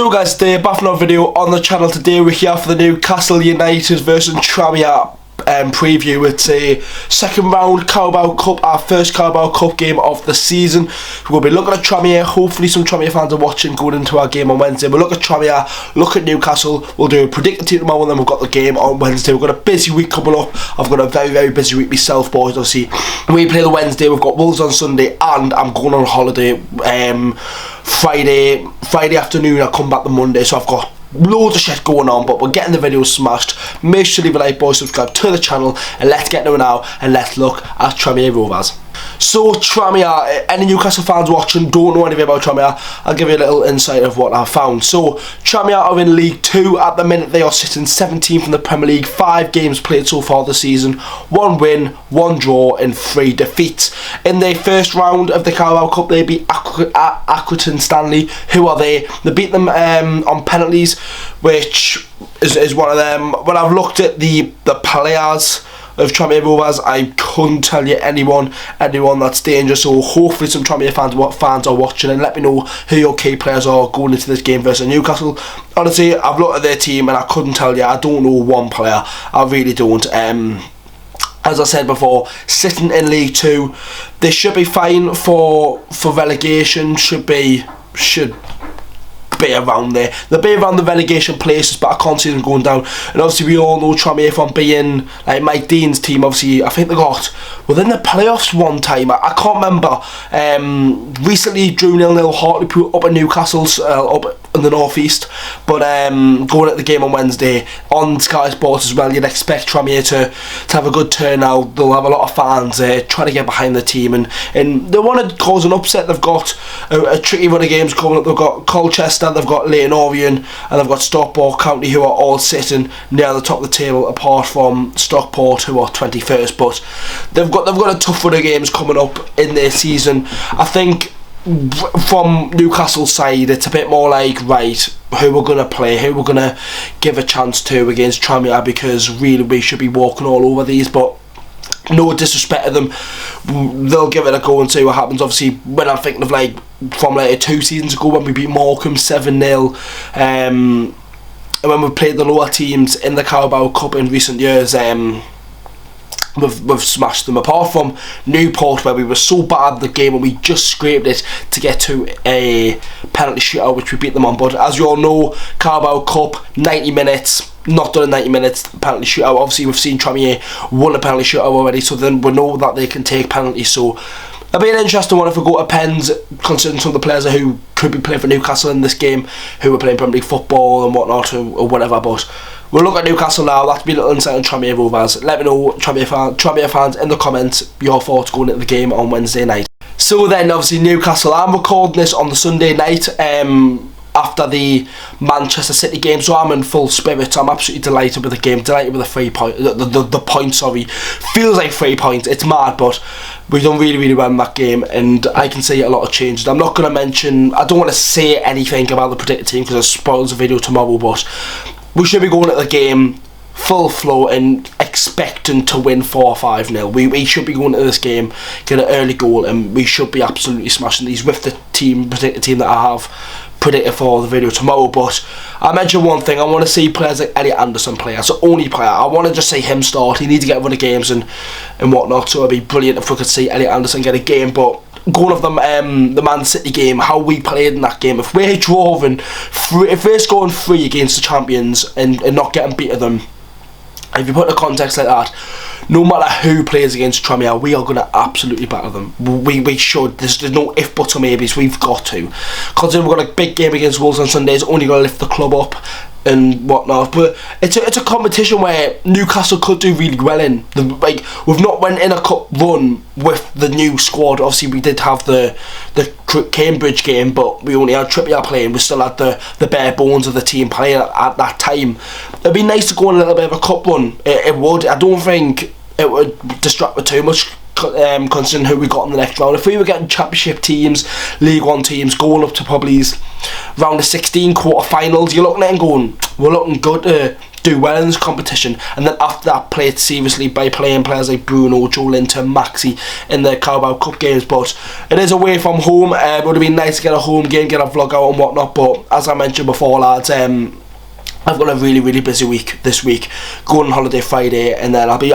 So guys, today back for another video on the channel. Today we're here for the Newcastle United versus Tranmere preview. It's a second round Carabao Cup, our first Carabao Cup game of the season. We'll be looking at Tranmere. Hopefully some Tranmere fans are watching going into our game on Wednesday. We'll look at Tranmere, look at Newcastle. We'll do a predicted team tomorrow, and then we've got the game on Wednesday. We've got a busy week coming up. I've got a very busy week myself, boys. Obviously we play the Wednesday, we've got Wolves on Sunday, and I'm going on holiday Friday afternoon. I come back the Monday, so I've got loads of shit going on, but we're getting the video smashed. Make sure to leave a like, boys, subscribe to the channel, and let's get to it now, and let's look at Tranmere Rovers. So Tranmere, any Newcastle fans watching don't know anything about Tranmere, I'll give you a little insight of what I've found. So Tranmere are in League 2 at the minute. They are sitting 17th in the Premier League, 5 games played so far this season, 1 win, 1 draw and 3 defeats. In their first round of the Carabao Cup they beat Accrington Stanley. Who are they? They beat them on penalties, which is one of them. When I've looked at the players of Tranmere Rovers, I couldn't tell you anyone that's dangerous. So hopefully some Tranmere fans are watching, and let me know who your key players are going into this game versus Newcastle. Honestly, I've looked at their team and I couldn't tell you. I don't know one player. I really don't. As I said before, sitting in League 2, they should be fine for relegation. Should be around there. They'll be around the relegation places, but I can't see them going down. And obviously we all know Tranmere from being like Mike Dean's team. Obviously I think they got within the playoffs one time. I can't remember. Recently drew 0-0 Hartlepool up at Newcastle, up in the northeast. But going at the game on Wednesday on Sky Sports as well, you'd expect Tranmere to have a good turnout. They'll have a lot of fans trying to get behind the team, and they want to cause an upset. They've got a tricky run of games coming up. They've got Colchester, they've got Leyton Orient, and they've got Stockport County, who are all sitting near the top of the table, apart from Stockport, who are 21st. But they've got a tough run of games coming up in their season. I think from Newcastle's side it's a bit more like, right, who we're going to play, who we're going to give a chance to against Tranmere, because really we should be walking all over these. But no disrespect to them, they'll give it a go and see what happens. Obviously when I'm thinking of from 2 seasons ago when we beat Morecambe 7-0, and when we played the lower teams in the Carabao Cup in recent years, we've smashed them. Apart from Newport, where we were so bad at the game and we just scraped it to get to a penalty shootout, which we beat them on. But as you all know, Carabao Cup, 90 minutes, not done in 90 minutes, penalty shootout. Obviously we've seen Tranmere won a penalty shootout already, so then we know that they can take penalties. So it'll be an interesting one if we go to pens, considering some of the players who could be playing for Newcastle in this game, who are playing Premier League football and whatnot, or whatever. But we'll look at Newcastle now. That's been a little insight on Tranmere Rovers. Let me know, Tranmere fans, in the comments, your thoughts going into the game on Wednesday night. So then, obviously Newcastle, I'm recording this on the Sunday night, after the Manchester City game, so I'm in full spirits. I'm absolutely delighted with the game, delighted with the 3 point, the point, sorry. Feels like 3 points, it's mad, but we've done really well in that game, and I can see a lot of changes. I'm not going to mention, I don't want to say anything about the predicted team because it spoils the video tomorrow, but we should be going at the game full flow and expecting to win 4-5-0. We should be going to this game, get an early goal, and we should be absolutely smashing these with the predicted team that I have predicted for the video tomorrow. But I mentioned one thing, I want to see players like Elliot Anderson play. That's the only player. I want to just see him start. He needs to get a run of games and whatnot, so it'd be brilliant if we could see Elliot Anderson get a game. But going off the Man City game, how we played in that game, if we're drawing, if we're scoring 3 against the champions and not getting beat of them, if you put in a context like that, no matter who plays against Tranmere, we are going to absolutely batter them. We should. There's no if, buts or maybes. We've got to. Considering we've got a big game against Wolves on Sunday, it's only going to lift the club up and whatnot. But it's a competition where Newcastle could do really well in. We've not went in a cup run with the new squad. Obviously we did have the Cambridge game, but we only had Trippier playing. We still had the bare bones of the team playing at that time. It'd be nice to go on a little bit of a cup run. It would. I don't think it would distract me too much, considering who we got in the next round. If we were getting Championship teams, League 1 teams, going up to probably round of 16 quarter-finals, you're looking at it and going, we're looking good do well in this competition, and then after that play it seriously by playing players like Bruno, Joe Linton, Maxi in the Carabao Cup games. But it is away from home. It would have been nice to get a home game, get a vlog out and whatnot, but as I mentioned before, lads, I've got a really busy week this week, going on holiday Friday, and then I'll be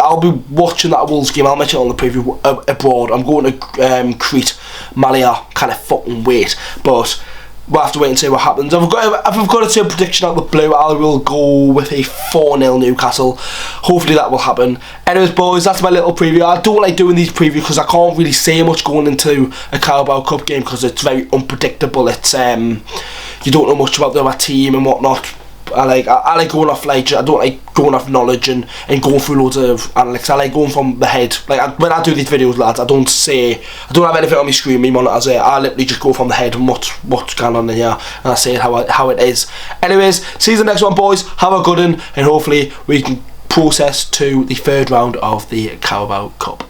watching that Wolves game. I'll mention it on the preview abroad. I'm going to Crete, Malia, kind of fucking wait, but we'll have to wait and see what happens. If I've got to say a prediction out of the blue, I will go with a 4-0 Newcastle. Hopefully that will happen. Anyways, boys, that's my little preview. I don't like doing these previews because I can't really say much going into a Carabao Cup game because it's very unpredictable. It's you don't know much about the other team and whatnot. I like going off, like, I don't like going off knowledge and going through loads of analytics. I like going from the head. Like, when I do these videos, lads, I don't have anything on my screen, me monitors it. I literally just go from the head and what's going on in here, and I say it how it is. Anyways, see you in the next one, boys. Have a good one, and hopefully we can process to the third round of the Carabao Cup.